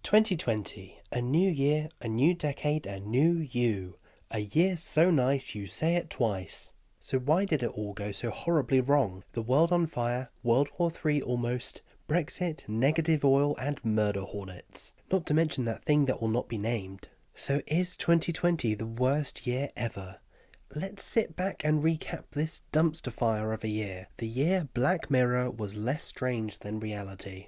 2020, a new year, a new decade, a new you. A year so nice you say it twice. So why did it all go so horribly wrong? The world on fire, World War III almost, Brexit, negative oil and murder hornets. Not to mention that thing that will not be named. So is 2020 the worst year ever? Let's sit back and recap this dumpster fire of a year. The year Black Mirror was less strange than reality.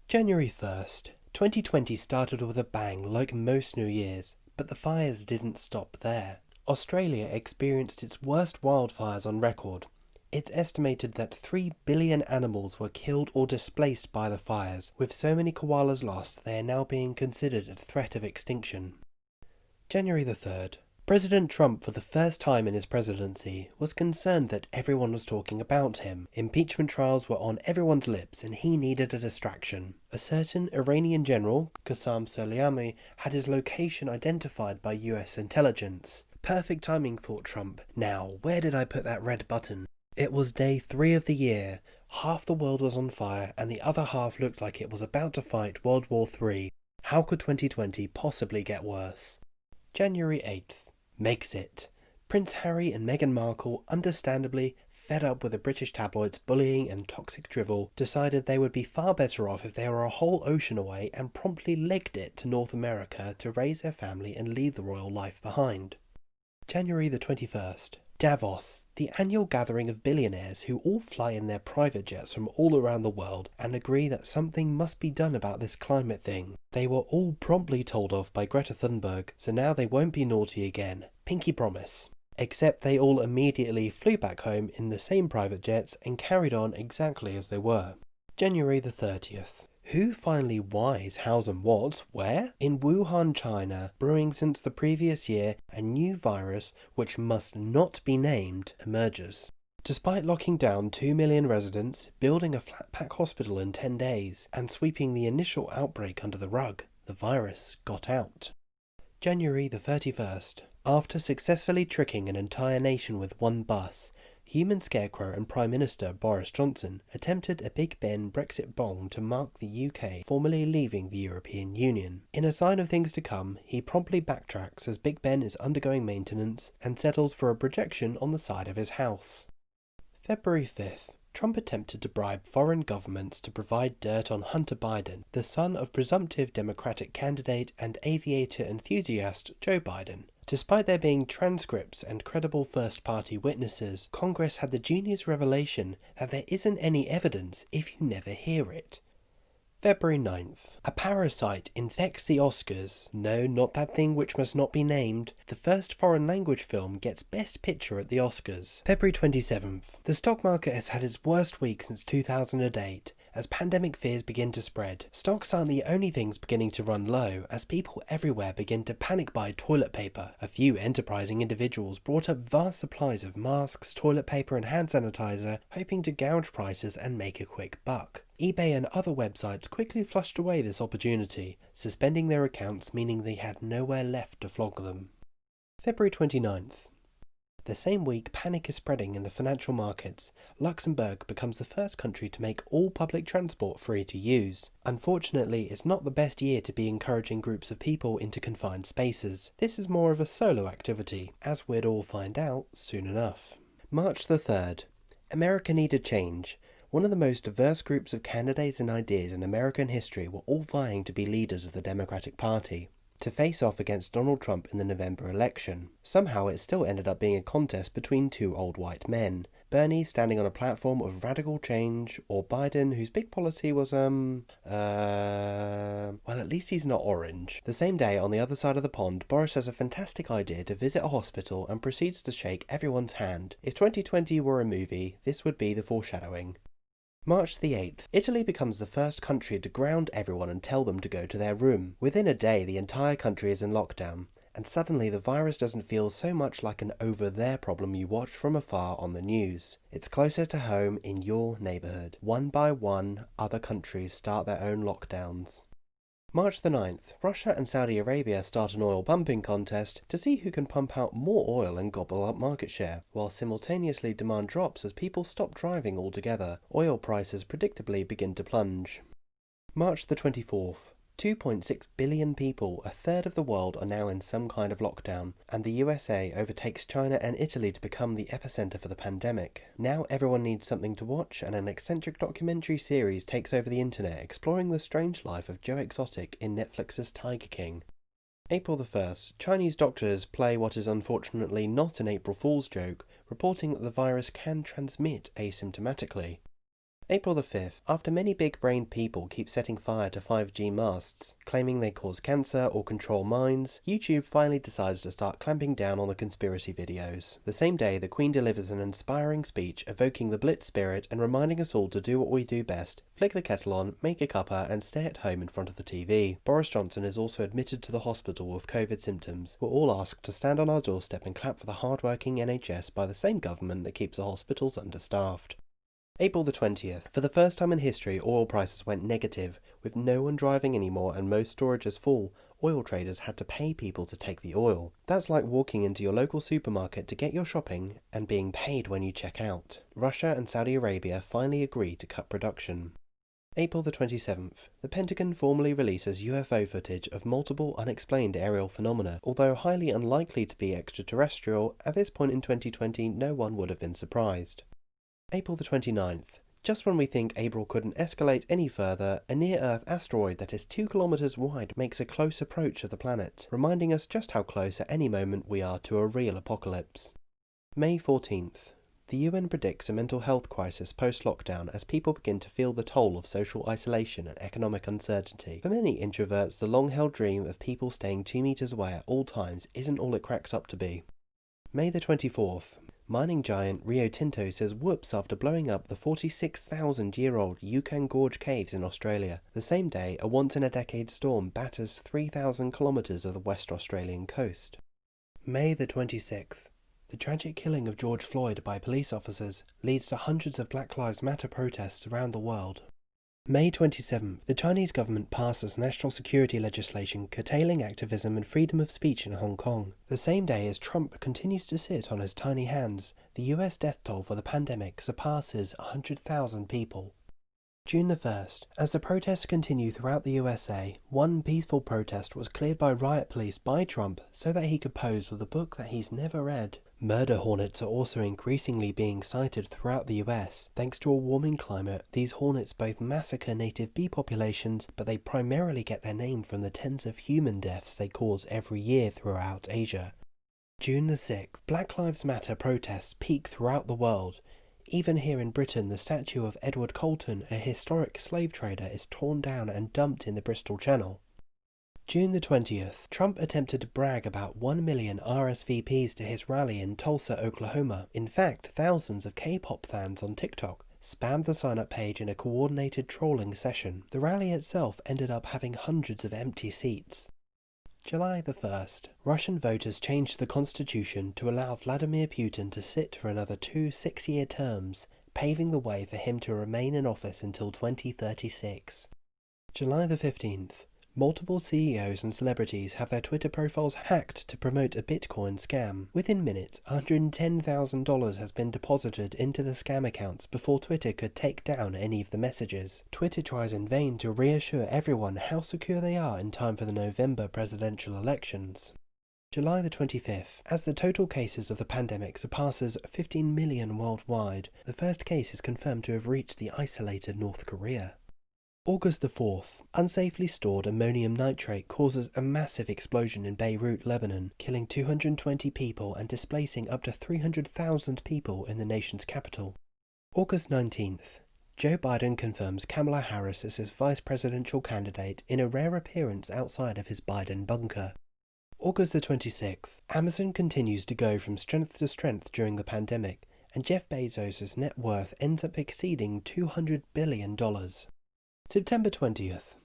January 1st. 2020 started with a bang like most New Years, but the fires didn't stop there. Australia experienced its worst wildfires on record. It's estimated that 3 billion animals were killed or displaced by the fires, with so many koalas lost they are now being considered a threat of extinction. January the 3rd. President Trump, for the first time in his presidency, was concerned that everyone was talking about him. Impeachment trials were on everyone's lips and he needed a distraction. A certain Iranian general, Qasem Soleimani, had his location identified by US intelligence. Perfect timing, thought Trump. Now, where did I put that red button? It was day 3 of the year. Half the world was on fire and the other half looked like it was about to fight World War III. How could 2020 possibly get worse? January 8th. Megxit. Prince Harry and Meghan Markle, understandably fed up with the British tabloids' bullying and toxic drivel, decided they would be far better off if they were a whole ocean away and promptly legged it to North America to raise their family and leave the royal life behind. January the 21st. Davos, the annual gathering of billionaires who all fly in their private jets from all around the world and agree that something must be done about this climate thing. They were all promptly told off by Greta Thunberg, so now they won't be naughty again. Pinky promise. Except they all immediately flew back home in the same private jets and carried on exactly as they were. January the 30th. Who finally whys hows and what, where? In Wuhan, China, brewing since the previous year, a new virus, which must not be named, emerges. Despite locking down 2 million residents, building a flat-pack hospital in 10 days, and sweeping the initial outbreak under the rug, the virus got out. January the 31st. After successfully tricking an entire nation with one bus, Human Scarecrow and Prime Minister Boris Johnson attempted a Big Ben Brexit bong to mark the UK formally leaving the European Union. In a sign of things to come, he promptly backtracks as Big Ben is undergoing maintenance and settles for a projection on the side of his house. February 5th. Trump attempted to bribe foreign governments to provide dirt on Hunter Biden, the son of presumptive Democratic candidate and aviator enthusiast Joe Biden. Despite there being transcripts and credible first-party witnesses, Congress had the genius revelation that there isn't any evidence if you never hear it. February 9th. A parasite infects the Oscars. No, not that thing which must not be named. The first foreign language film gets Best Picture at the Oscars. February 27th. The stock market has had its worst week since 2008. As pandemic fears begin to spread, stocks aren't the only things beginning to run low, as people everywhere begin to panic buy toilet paper. A few enterprising individuals brought up vast supplies of masks, toilet paper and hand sanitizer, hoping to gouge prices and make a quick buck. eBay and other websites quickly flushed away this opportunity, suspending their accounts, meaning they had nowhere left to flog them. February 29th. The same week, panic is spreading in the financial markets. Luxembourg becomes the first country to make all public transport free to use. Unfortunately, it's not the best year to be encouraging groups of people into confined spaces. This is more of a solo activity, as we'd all find out soon enough. March the 3rd. America needed change. One of the most diverse groups of candidates and ideas in American history were all vying to be leaders of the Democratic Party, to face off against Donald Trump in the November election. Somehow it still ended up being a contest between two old white men, Bernie standing on a platform of radical change, or Biden whose big policy was well, at least he's not orange. The same day, on the other side of the pond, Boris has a fantastic idea to visit a hospital and proceeds to shake everyone's hand. If 2020 were a movie, this would be the foreshadowing. March the 8th. Italy becomes the first country to ground everyone and tell them to go to their room. Within a day, the entire country is in lockdown, and suddenly the virus doesn't feel so much like an over-there problem you watch from afar on the news. It's closer to home in your neighbourhood. One by one, other countries start their own lockdowns. March the 9th, Russia and Saudi Arabia start an oil pumping contest to see who can pump out more oil and gobble up market share, while simultaneously demand drops as people stop driving altogether. Oil prices predictably begin to plunge. March the 24th, 2.6 billion people, a third of the world, are now in some kind of lockdown, and the USA overtakes China and Italy to become the epicenter for the pandemic. Now everyone needs something to watch, and an eccentric documentary series takes over the internet, exploring the strange life of Joe Exotic in Netflix's Tiger King. April the 1st, Chinese doctors play what is unfortunately not an April Fool's joke, reporting that the virus can transmit asymptomatically. April the 5th, after many big-brained people keep setting fire to 5G masts, claiming they cause cancer or control minds, YouTube finally decides to start clamping down on the conspiracy videos. The same day, the Queen delivers an inspiring speech evoking the Blitz spirit and reminding us all to do what we do best: flick the kettle on, make a cuppa, and stay at home in front of the TV. Boris Johnson is also admitted to the hospital with COVID symptoms. We're all asked to stand on our doorstep and clap for the hard-working NHS by the same government that keeps the hospitals understaffed. April the 20th. For the first time in history, oil prices went negative. With no one driving anymore and most storages full, oil traders had to pay people to take the oil. That's like walking into your local supermarket to get your shopping and being paid when you check out. Russia and Saudi Arabia finally agreed to cut production. April the 27th. The Pentagon formally releases UFO footage of multiple unexplained aerial phenomena. Although highly unlikely to be extraterrestrial, at this point in 2020 no one would have been surprised. April the 29th. Just when we think April couldn't escalate any further, a near-Earth asteroid that is 2 kilometers wide makes a close approach of the planet, reminding us just how close at any moment we are to a real apocalypse. May 14th. The UN predicts a mental health crisis post-lockdown as people begin to feel the toll of social isolation and economic uncertainty. For many introverts, the long-held dream of people staying 2 meters away at all times isn't all it cracks up to be. May the 24th. Mining giant Rio Tinto says whoops after blowing up the 46,000-year-old Yukon Gorge caves in Australia. The same day, a once-in-a-decade storm batters 3,000 kilometres of the West Australian coast. May the 26th. The tragic killing of George Floyd by police officers leads to hundreds of Black Lives Matter protests around the world. May 27th. The Chinese government passes national security legislation curtailing activism and freedom of speech in Hong Kong. The same day as Trump continues to sit on his tiny hands, the US death toll for the pandemic surpasses 100,000 people. June the 1st. As the protests continue throughout the USA, one peaceful protest was cleared by riot police by Trump so that he could pose with a book that he's never read. Murder hornets are also increasingly being sighted throughout the US. Thanks to a warming climate, these hornets both massacre native bee populations, but they primarily get their name from the tens of human deaths they cause every year throughout Asia. June the 6th. Black Lives Matter protests peak throughout the world. Even here in Britain, the statue of Edward Colton, a historic slave trader, is torn down and dumped in the Bristol Channel. June the 20th. Trump attempted to brag about 1 million RSVPs to his rally in Tulsa, Oklahoma. In fact, thousands of K-pop fans on TikTok spammed the sign-up page in a coordinated trolling session. The rally itself ended up having hundreds of empty seats. July the 1st. Russian voters changed the constitution to allow Vladimir Putin to sit for another 2 6-year terms, paving the way for him to remain in office until 2036. July the 15th. Multiple CEOs and celebrities have their Twitter profiles hacked to promote a Bitcoin scam. Within minutes, $110,000 has been deposited into the scam accounts before Twitter could take down any of the messages. Twitter tries in vain to reassure everyone how secure they are in time for the November presidential elections. July the 25th. As the total cases of the pandemic surpasses 15 million worldwide, the first case is confirmed to have reached the isolated North Korea. August the 4th. Unsafely stored ammonium nitrate causes a massive explosion in Beirut, Lebanon, killing 220 people and displacing up to 300,000 people in the nation's capital. August 19th. Joe Biden confirms Kamala Harris as his vice presidential candidate in a rare appearance outside of his Biden bunker. August the 26th. Amazon continues to go from strength to strength during the pandemic, and Jeff Bezos' net worth ends up exceeding $200 billion. September 20th.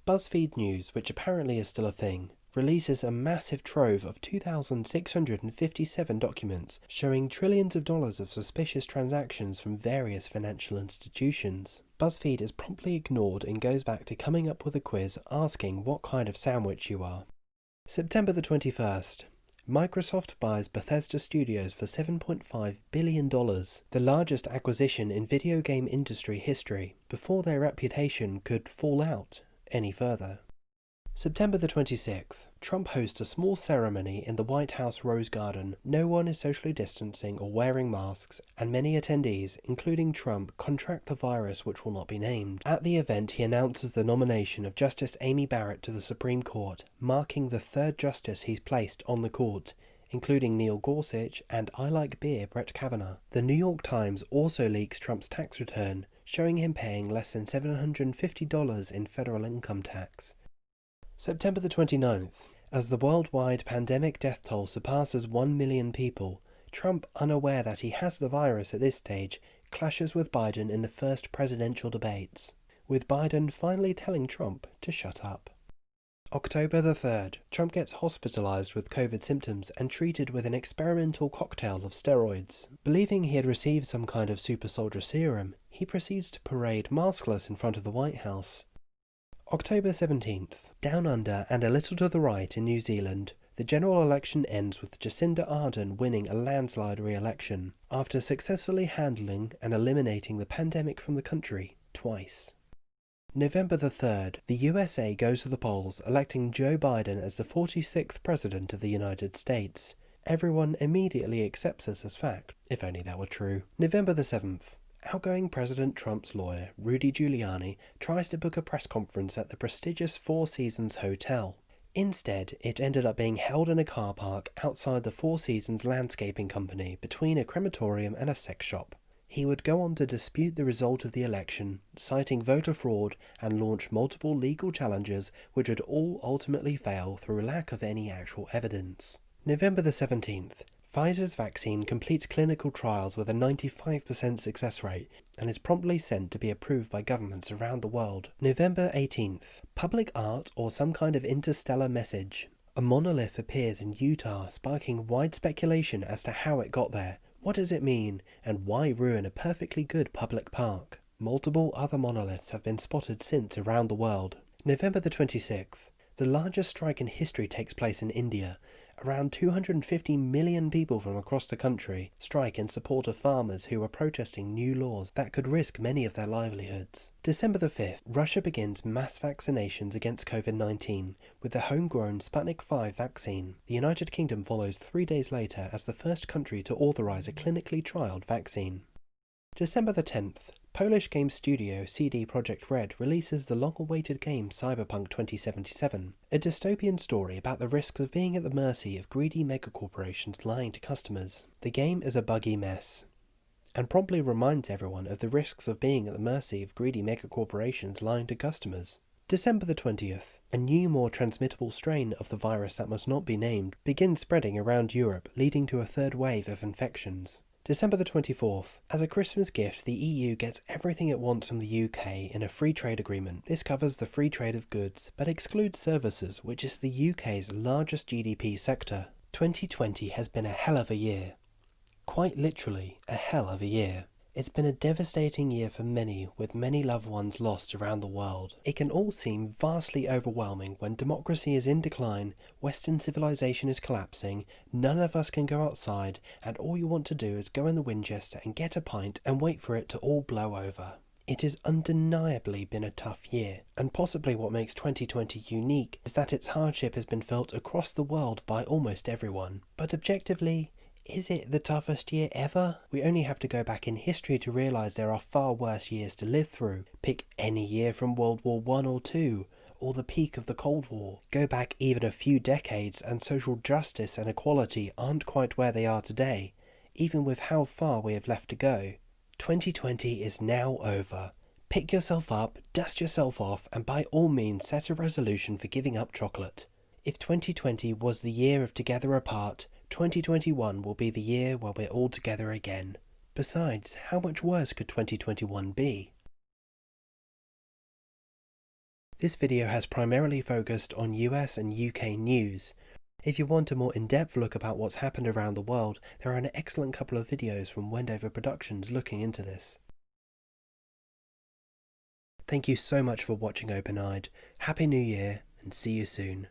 BuzzFeed News, which apparently is still a thing, releases a massive trove of 2,657 documents showing trillions of dollars of suspicious transactions from various financial institutions. BuzzFeed is promptly ignored and goes back to coming up with a quiz asking what kind of sandwich you are. September the 21st. Microsoft buys Bethesda Studios for $7.5 billion, the largest acquisition in video game industry history, before their reputation could fall out any further. September the 26th. Trump hosts a small ceremony in the White House Rose Garden. No one is socially distancing or wearing masks, and many attendees, including Trump, contract the virus which will not be named. At the event, he announces the nomination of Justice Amy Barrett to the Supreme Court, marking the third justice he's placed on the court, including Neil Gorsuch and I Like Beer Brett Kavanaugh. The New York Times also leaks Trump's tax return, showing him paying less than $750 in federal income tax. September the 29th. As the worldwide pandemic death toll surpasses 1 million people, Trump, unaware that he has the virus at this stage, clashes with Biden in the first presidential debates, with Biden finally telling Trump to shut up. October the 3rd. Trump gets hospitalized with COVID symptoms and treated with an experimental cocktail of steroids. Believing he had received some kind of super soldier serum, he proceeds to parade maskless in front of the White House. October 17th. Down under and a little to the right in New Zealand, the general election ends with Jacinda Ardern winning a landslide re-election, after successfully handling and eliminating the pandemic from the country twice. November the 3rd. The USA goes to the polls, electing Joe Biden as the 46th President of the United States. Everyone immediately accepts this as fact, if only that were true. November the 7th. Outgoing President Trump's lawyer, Rudy Giuliani, tries to book a press conference at the prestigious Four Seasons Hotel. Instead, it ended up being held in a car park outside the Four Seasons Landscaping Company between a crematorium and a sex shop. He would go on to dispute the result of the election, citing voter fraud, and launch multiple legal challenges which would all ultimately fail through lack of any actual evidence. November the 17th. Pfizer's vaccine completes clinical trials with a 95% success rate and is promptly sent to be approved by governments around the world. November 18th. Public art or some kind of interstellar message. A monolith appears in Utah, sparking wide speculation as to how it got there, what does it mean, and why ruin a perfectly good public park. Multiple other monoliths have been spotted since around the world. November the 26th. The largest strike in history takes place in India. Around 250 million people from across the country strike in support of farmers who are protesting new laws that could risk many of their livelihoods. December the 5th, Russia begins mass vaccinations against COVID-19 with the homegrown Sputnik V vaccine. The United Kingdom follows 3 days later as the first country to authorize a clinically trialled vaccine. December the 10th, Polish game studio CD Projekt Red releases the long-awaited game Cyberpunk 2077, a dystopian story about the risks of being at the mercy of greedy megacorporations lying to customers. The game is a buggy mess, and promptly reminds everyone of the risks of being at the mercy of greedy megacorporations lying to customers. December the 20th, a new, more transmittable strain of the virus that must not be named begins spreading around Europe, leading to a third wave of infections. December the 24th. As a Christmas gift, the EU gets everything it wants from the UK in a free trade agreement. This covers the free trade of goods, but excludes services, which is the UK's largest GDP sector. 2020 has been a hell of a year. Quite literally, a hell of a year. It's been a devastating year for many, with many loved ones lost around the world. It can all seem vastly overwhelming when democracy is in decline, Western civilization is collapsing, none of us can go outside, and all you want to do is go in the Winchester and get a pint and wait for it to all blow over. It has undeniably been a tough year, and possibly what makes 2020 unique is that its hardship has been felt across the world by almost everyone. But objectively, is it the toughest year ever? We only have to go back in history to realise there are far worse years to live through. Pick any year from World War I or II, or the peak of the Cold War. Go back even a few decades and social justice and equality aren't quite where they are today, even with how far we have left to go. 2020 is now over. Pick yourself up, dust yourself off, and by all means set a resolution for giving up chocolate. If 2020 was the year of together apart, 2021 will be the year where we're all together again. Besides, how much worse could 2021 be? This video has primarily focused on US and UK news. If you want a more in-depth look about what's happened around the world, there are an excellent couple of videos from Wendover Productions looking into this. Thank you so much for watching Open-Eyed. Happy New Year, and see you soon.